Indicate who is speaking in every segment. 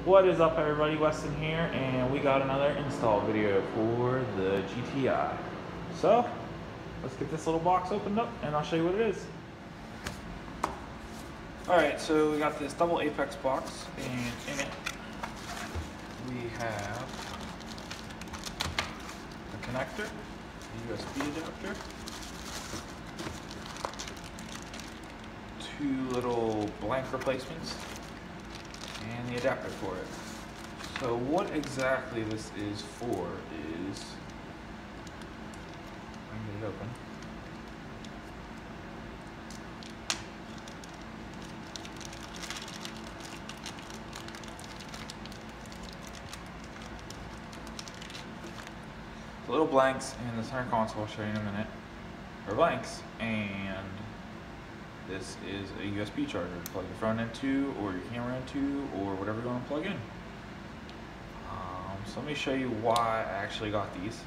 Speaker 1: What is up, everybody? Weston here, and we got another install video for the GTI. So let's get this little box opened up and I'll show you what it is. Alright, so we got this double apex box, and in it we have the connector, the USB adapter, two little blank replacements, and the adapter for it. So what exactly this is for is, I can get it open. The little blanks in the center console, I'll show you in a minute, are blanks, and this is a USB charger to plug your phone into, or your camera into, or whatever you want to plug in. So let me show you why I actually got these.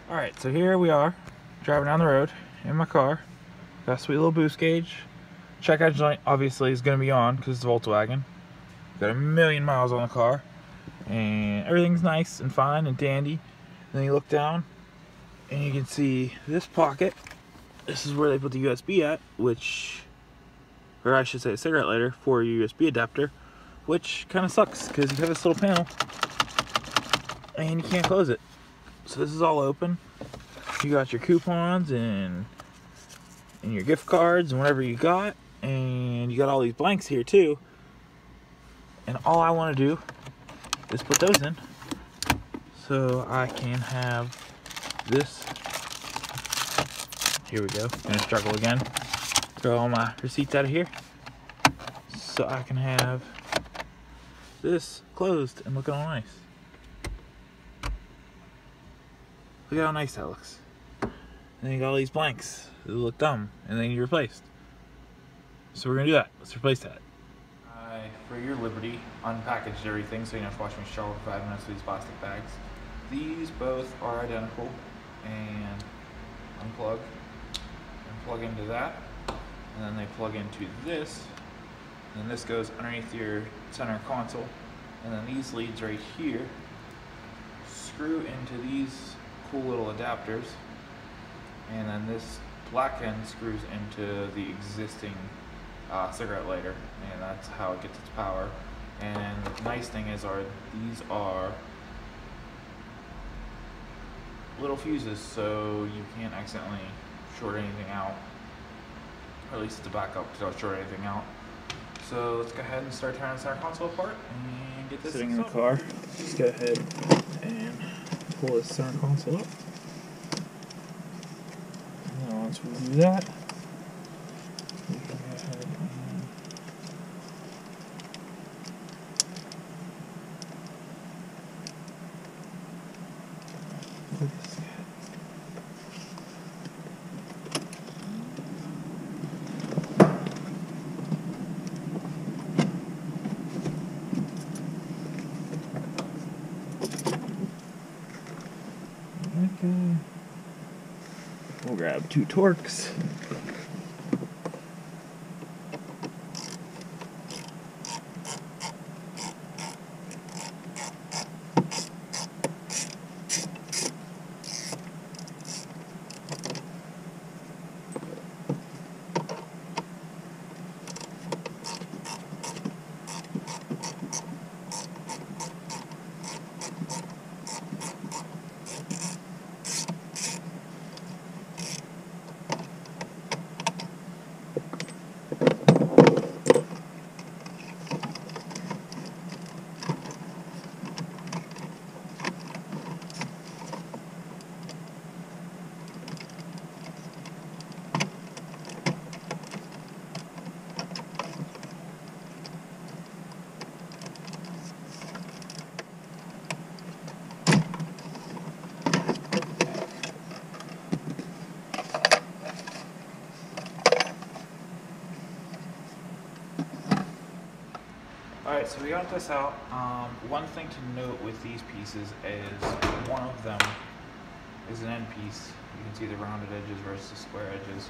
Speaker 1: Alright, so here we are, driving down the road in my car. Got a sweet little boost gauge. Check engine light obviously is going to be on because it's a Volkswagen. Got a million miles on the car, and everything's nice and fine and dandy. And then you look down, and you can see this pocket. This is where they put the USB at, or I should say a cigarette lighter for your USB adapter, which kind of sucks because you have this little panel and you can't close it. So this is all open. You got your coupons and your gift cards and whatever you got, and you got all these blanks here too. And all I want to do is put those in so I can have this. Here we go. Gonna struggle again. Throw all my receipts out of here so I can have this closed and looking all nice. Look at how nice that looks. And then you got all these blanks that look dumb and they need replaced. So we're gonna do that. Let's replace that. I, for your liberty, unpackaged everything so you don't have to watch me struggle for 5 minutes with these plastic bags. These both are identical, and unplug and plug into that, and then they plug into this, and then this goes underneath your center console, and then these leads right here screw into these cool little adapters, and then this black end screws into the existing cigarette lighter, and that's how it gets its power. And the nice thing is these are little fuses, so you can't accidentally short anything out, or at least it's a backup, so don't short anything out. So let's go ahead and start tearing the center console apart and get this sitting in the car. Just go ahead and pull this center console up. And then once we do that, we can go ahead and put this. Okay. We'll grab 2 Torx. Alright, so we got this out. One thing to note with these pieces is one of them is an end piece. You can see the rounded edges versus the square edges.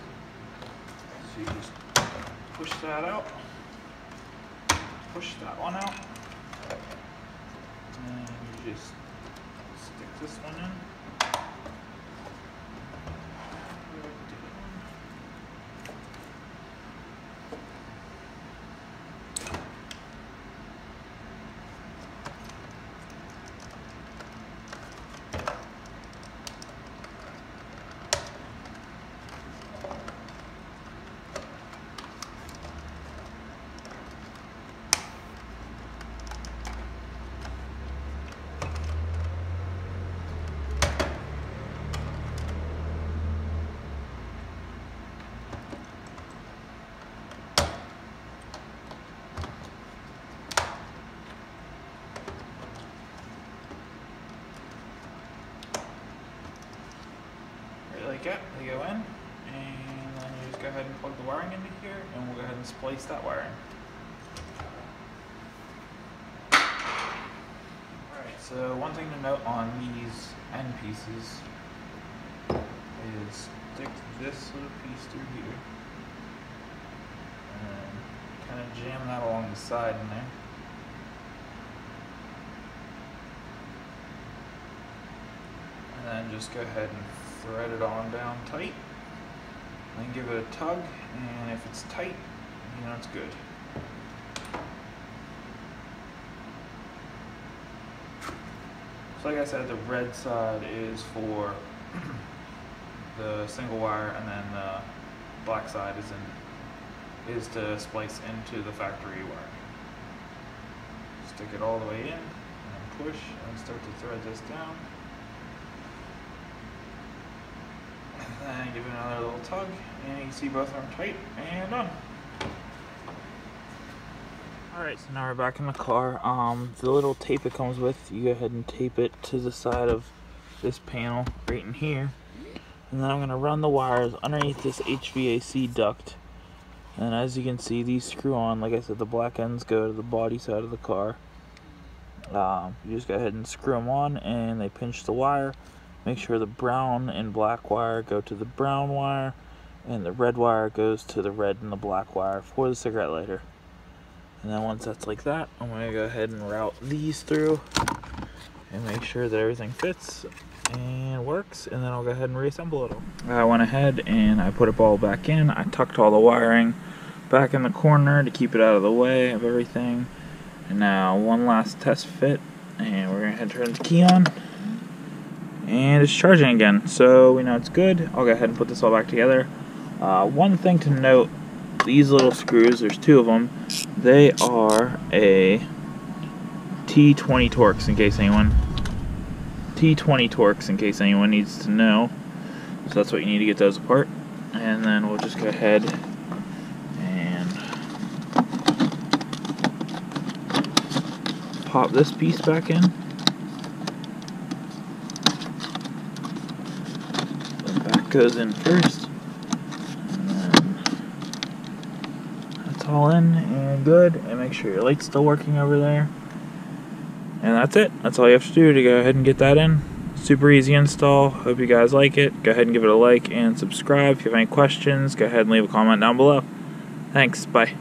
Speaker 1: So you just push that out, push that one out, And you just stick this one in. Like that, they go in, and then you just go ahead and plug the wiring into here, and we'll go ahead and splice that wiring. Alright, so one thing to note on these end pieces is stick this little piece through here, and kind of jam that along the side in there. And then just go ahead and thread it on down tight, then give it a tug, and if it's tight, you know it's good. So like I said, the red side is for the single wire, and then the black side is to splice into the factory wire. Stick it all the way in, and push, and start to thread this down. And give it another little tug, and you can see both of them tight and done. Alright, so now we're back in the car. The little tape it comes with, you go ahead and tape it to the side of this panel right in here. And then I'm going to run the wires underneath this HVAC duct. And as you can see, these screw on. Like I said, the black ends go to the body side of the car. You just go ahead and screw them on, and they pinch the wire. Make sure the brown and black wire go to the brown wire, and the red wire goes to the red and the black wire for the cigarette lighter. And then once that's like that, I'm going to go ahead and route these through and make sure that everything fits and works, and then I'll go ahead and reassemble it all. I went ahead and I put it all back in. I tucked all the wiring back in the corner to keep it out of the way of everything. And now one last test fit, and we're going to turn the key on. And it's charging again, so we know it's good. I'll go ahead and put this all back together. One thing to note, these little screws, there's two of them, they are a T20 Torx in case anyone needs to know. So that's what you need to get those apart. And then we'll just go ahead and pop this piece back in. Goes in first, and then that's all in and good, and make sure your light's still working over there, and that's it. That's all you have to do to go ahead and get that in. Super easy install. Hope you guys like it. Go ahead and give it a like and subscribe. If you have any questions, go ahead and leave a comment down below. Thanks, bye.